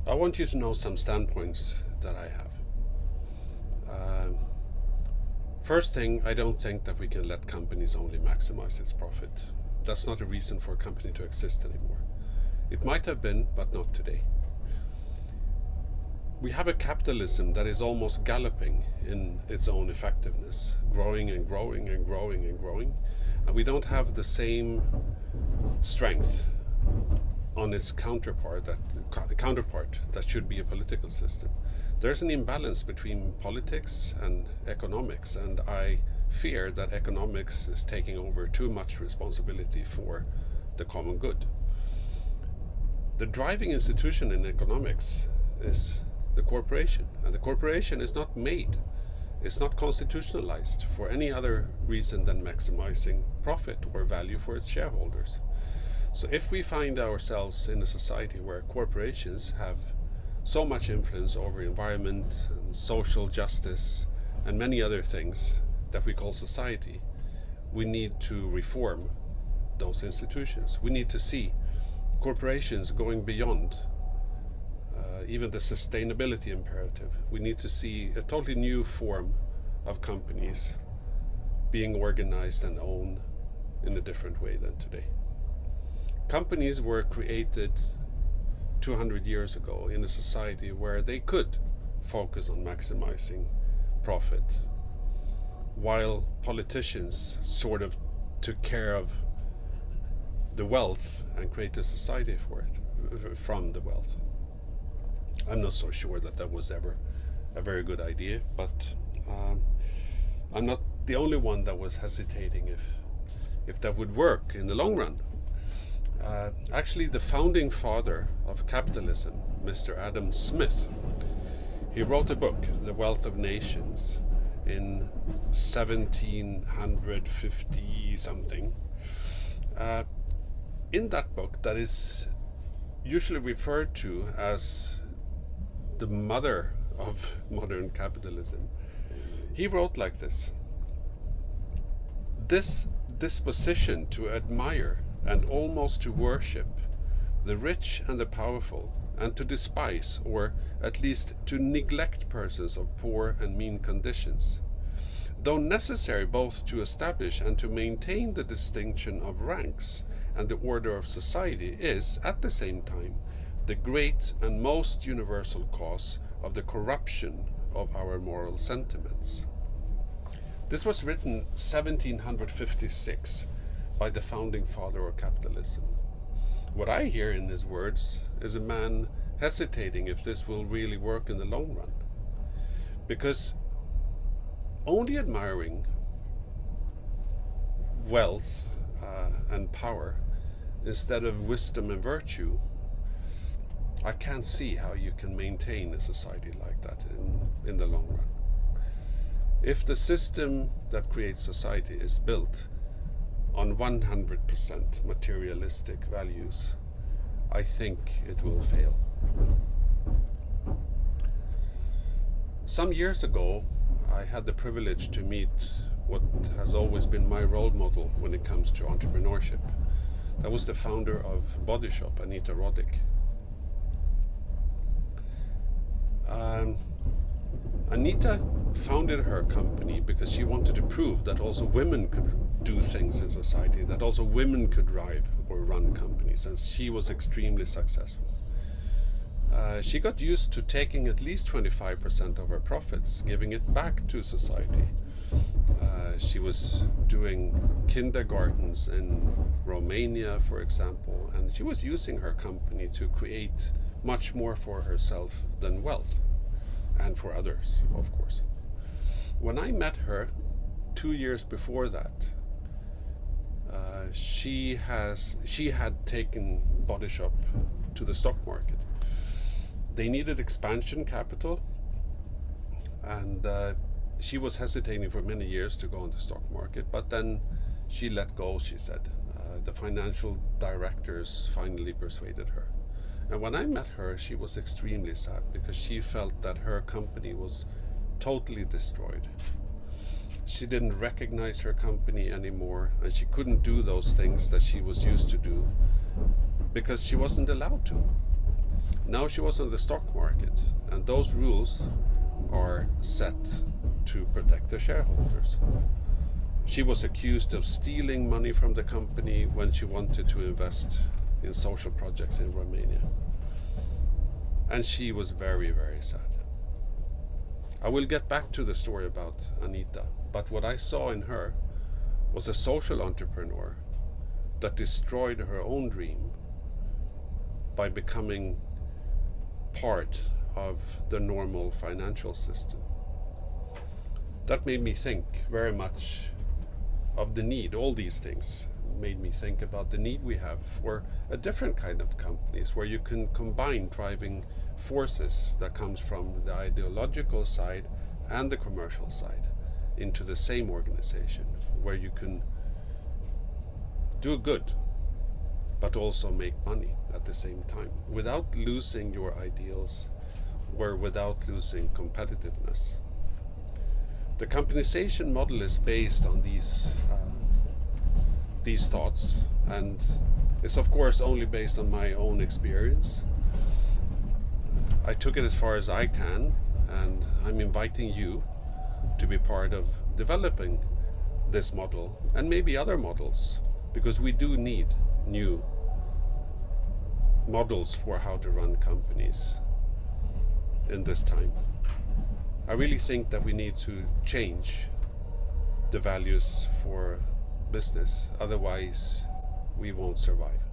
I want you to know some standpoints that I have. First thing, I don't think that we can let companies only maximize its profit. That's not a reason for a company to exist anymore. It might have been, but not today. We have a capitalism that is almost galloping in its own effectiveness, growing and growing and growing and growing, and we don't have the same strength on its counterpart that should be a political system. There's an imbalance between politics and economics, and I fear that economics is taking over too much responsibility for the common good. The driving institution in economics is the corporation, and the corporation is not made, it's not constitutionalized for any other reason than maximizing profit or value for its shareholders. So if we find ourselves in a society where corporations have so much influence over environment and social justice and many other things that we call society, we need to reform those institutions. We need to see corporations going beyond even the sustainability imperative. We need to see a totally new form of companies being organized and owned in a different way than today. Companies were created 200 years ago in a society where they could focus on maximizing profit, while politicians sort of took care of the wealth and created a society for it, from the wealth. I'm not so sure that was ever a very good idea, but I'm not the only one that was hesitating if that would work in the long run. Actually, the founding father of capitalism, Mr. Adam Smith, he wrote a book, The Wealth of Nations, in 1750 something. In that book, that is usually referred to as the mother of modern capitalism, he wrote like this: "This disposition to admire and almost to worship the rich and the powerful, and to despise, or at least to neglect persons of poor and mean conditions, though necessary both to establish and to maintain the distinction of ranks and the order of society, is, at the same time, the great and most universal cause of the corruption of our moral sentiments." This was written 1756 by the founding father of capitalism. What I hear in his words is a man hesitating if this will really work in the long run. Because only admiring wealth and power instead of wisdom and virtue, I can't see how you can maintain a society like that in the long run. If the system that creates society is built on 100% materialistic values, I think it will fail. Some years ago, I had the privilege to meet what has always been my role model when it comes to entrepreneurship. That was the founder of Body Shop, Anita Roddick. Anita founded her company because she wanted to prove that also women could do things in society, that also women could drive or run companies, and she was extremely successful. She got used to taking at least 25% of her profits, giving it back to society. She was doing kindergartens in Romania, for example, and she was using her company to create much more for herself than wealth, and for others, of course. When I met her 2 years before that, she had taken Body Shop to the stock market. They needed expansion capital, and she was hesitating for many years to go on the stock market, but then she let go, she said. The financial directors finally persuaded her. And when I met her, she was extremely sad because she felt that her company was totally destroyed. She didn't recognize her company anymore, and she couldn't do those things that she was used to do because she wasn't allowed to. Now she was on the stock market, and those rules are set to protect the shareholders. She was accused of stealing money from the company when she wanted to invest in social projects in Romania. And she was very, very sad. I will get back to the story about Anita, but what I saw in her was a social entrepreneur that destroyed her own dream by becoming part of the normal financial system. That made me think very much of the need. All these things made me think about the need we have for a different kind of companies where you can combine driving forces that comes from the ideological side and the commercial side into the same organization, where you can do good but also make money at the same time without losing your ideals or without losing competitiveness. The compensation model is based on these thoughts, and it's of course only based on my own experience. I took it as far as I can, and I'm inviting you to be part of developing this model and maybe other models, because we do need new models for how to run companies in this time. I really think that we need to change the values for business, otherwise we won't survive.